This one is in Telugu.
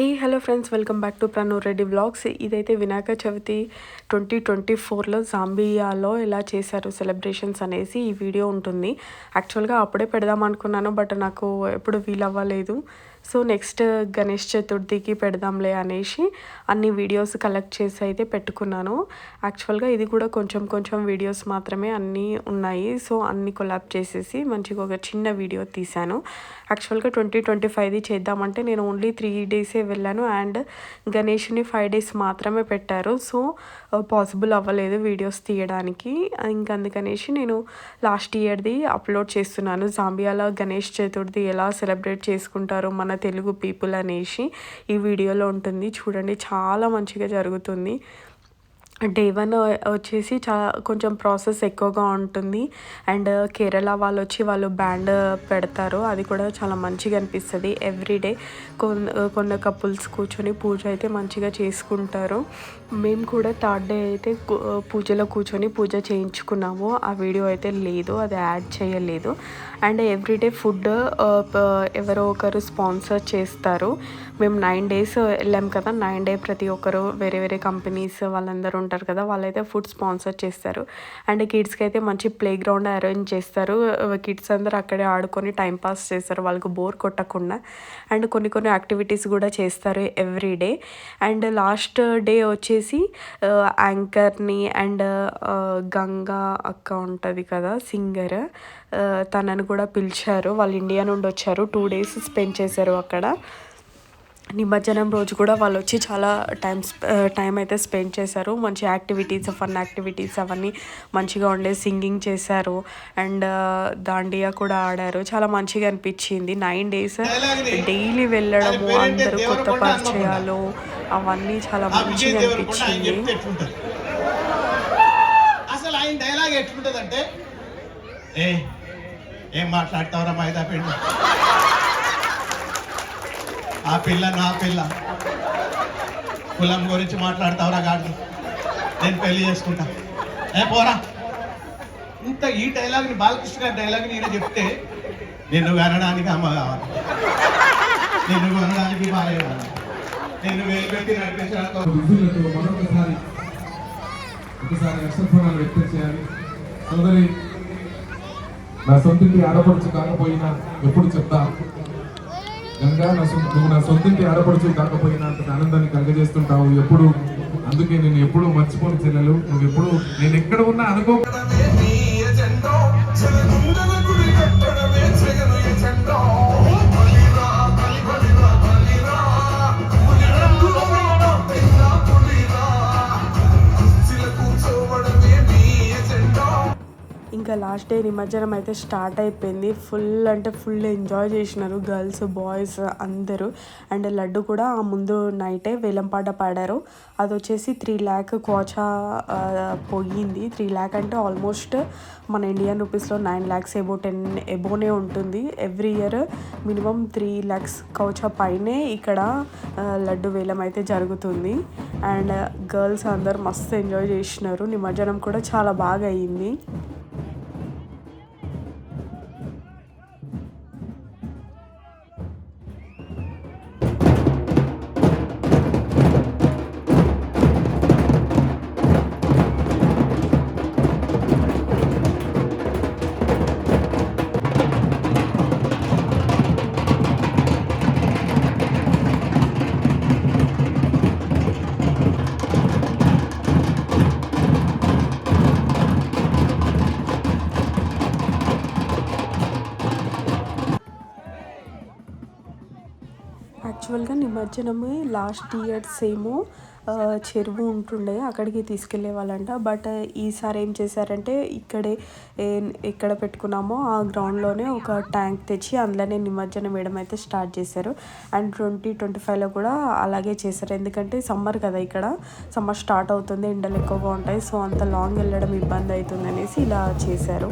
Hello friends, welcome back to Pranu Reddy vlogs. ఇదైతే వినాయక చవితి 2024లో జాంబియాలో ఎలా చేశారు సెలబ్రేషన్స్ అనేసి ఈ వీడియో ఉంటుంది. యాక్చువల్గా అప్పుడే పెడదాం అనుకున్నాను, బట్ నాకు ఎప్పుడు వీలవ్వలేదు. సో నెక్స్ట్ గణేష్ చతుర్థికి పెడదాంలే అనేసి అన్ని వీడియోస్ కలెక్ట్ చేసి అయితే పెట్టుకున్నాను. యాక్చువల్గా ఇది కూడా కొంచెం వీడియోస్ మాత్రమే అన్నీ ఉన్నాయి. సో అన్ని కొలాబ్ చేసేసి మంచిగా ఒక చిన్న వీడియో తీశాను. యాక్చువల్గా 2025ది చేద్దామంటే నేను ఓన్లీ 3 డేసే వెళ్ళాను అండ్ గణేష్ని 5 డేస్ మాత్రమే పెట్టారు. సో పాసిబుల్ అవ్వలేదు వీడియోస్ తీయడానికి. అందుకనేసి నేను లాస్ట్ ఇయర్ది అప్లోడ్ చేస్తున్నాను. జాంబియాలో గణేష్ చతుర్థి ఎలా సెలబ్రేట్ చేసుకుంటారో మన తెలుగు పీపుల్ అనేసి ఈ వీడియోలో ఉంటుంది. చూడండి, చాలా మంచిగా జరుగుతుంది. డే 1 వచ్చేసి కొంచెం ప్రాసెస్ ఎక్కువగా ఉంటుంది. అండ్ కేరళ వాళ్ళు బ్యాండ్ పెడతారు, అది కూడా చాలా మంచిగా అనిపిస్తుంది. ఎవ్రీడే కొన్ని కపుల్స్ కూర్చొని పూజ అయితే మంచిగా చేసుకుంటారు. మేము కూడా 3rd డే అయితే పూజలో కూర్చొని పూజ చేయించుకున్నాము. ఆ వీడియో అయితే లేదు, అది యాడ్ చేయలేదు. అండ్ ఎవ్రీడే ఫుడ్ ఎవరో ఒకరు స్పాన్సర్ చేస్తారు. మేము 9 డేస్ వెళ్ళాం కదా, 9 డే ప్రతి ఒక్కరు వేరే కంపెనీస్ వాళ్ళందరూ ఉంటారు కదా, వాళ్ళైతే ఫుడ్ స్పాన్సర్ చేస్తారు. అండ్ కిడ్స్కి అయితే మంచి ప్లే గ్రౌండ్ అరేంజ్ చేస్తారు. కిడ్స్ అందరూ అక్కడే ఆడుకొని టైంపాస్ చేస్తారు, వాళ్ళకు బోర్ కొట్టకుండా. అండ్ కొన్ని యాక్టివిటీస్ కూడా చేస్తారు ఎవ్రీడే. అండ్ లాస్ట్ డే వచ్చేసి యాంకర్ని అండ్ గంగా అక్క ఉంటుంది కదా, సింగర్, తనను కూడా పిలిచారు. వాళ్ళు ఇండియా నుండి వచ్చారు, 2 డేస్ స్పెండ్ చేశారు అక్కడ. నిమజ్జనం రోజు కూడా వాళ్ళు వచ్చి చాలా టైం అయితే స్పెండ్ చేశారు. మంచి యాక్టివిటీస్, ఫన్ యాక్టివిటీస్ అవన్నీ మంచిగా ఉండే, సింగింగ్ చేశారు అండ్ దాండియా కూడా ఆడారు. చాలా మంచిగా అనిపించింది. 9 డేస్ డైలీ వెళ్ళడము, అందరూ కొత్త పరిచయాలు, అవన్నీ చాలా మంచిగా అనిపించింది. అసలు ఆయన డైలాగ్ ఎట్లుంటదంటే, ఏం మాట్లాడతావురా మైదా పిండి, ఆ పిల్ల నా పిల్ల, కులం గురించి మాట్లాడతావురా గాడి, నేను పెళ్లి చేసుకుంటా, పోరా. ఇంత ఈ డైలాగ్ని, బాలకృష్ణ గారి డైలాగ్ని ఈయన చెప్తే, నిన్ను వినడానికి అమ్మ కావాలి, నిన్ను వినడానికి బాలయ్య కావాలి, నిన్ను వేలుపెట్టి నడిపించడానికి మరొకసారి అక్షరఫలాలు వ్యక్తం చేయాలి. సోదరి, నా సొంతింటి ఆడపడుచు కాకపోయినా ఎప్పుడు చెప్తా, గంగా నువ్వు నా సొంతింటి ఆడపడుచు కాకపోయినా అంత ఆనందాన్ని కలగజేస్తుంటావు ఎప్పుడు. అందుకే నేను ఎప్పుడు మర్చిపోని చెల్లెలు, నువ్వు ఎప్పుడు నేను ఎక్కడ ఉన్నా అనుకో. ఇంకా లాస్ట్ డే నిమజ్జనం అయితే స్టార్ట్ అయిపోయింది. ఫుల్ ఎంజాయ్ చేసినారు గర్ల్స్, బాయ్స్ అందరూ. అండ్ లడ్డు కూడా ఆ ముందు నైటే వేలంపాట పాడారు. అది వచ్చేసి 3 lakh కోచా పోయింది. 3 lakh అంటే ఆల్మోస్ట్ మన ఇండియన్ రూపీస్లో 9 lakhs ఎబోనే ఉంటుంది. ఎవ్రీ ఇయర్ మినిమం 3 lakhs కౌచా పైనే ఇక్కడ లడ్డు వేలం అయితే జరుగుతుంది. అండ్ గర్ల్స్ అందరు మస్తు ఎంజాయ్ చేసినారు. నిమజ్జనం కూడా చాలా బాగా అయ్యింది. యాక్చువల్గా నిమజ్జనము లాస్ట్ ఇయర్స్ ఏమో చెరువు ఉంటుండే, అక్కడికి తీసుకెళ్లే వాళ్ళంట. బట్ ఈసారి ఏం చేశారంటే ఎక్కడ పెట్టుకున్నామో ఆ గ్రౌండ్లోనే ఒక ట్యాంక్ తెచ్చి అందులోనే నిమజ్జనం వేయడం అయితే స్టార్ట్ చేశారు. అండ్ 2025లో కూడా అలాగే చేశారు. ఎందుకంటే సమ్మర్ కదా, ఇక్కడ సమ్మర్ స్టార్ట్ అవుతుంది, ఎండలు ఎక్కువగా ఉంటాయి. సో అంత లాంగ్ వెళ్ళడం ఇబ్బంది అవుతుంది అనేసి ఇలా చేశారు.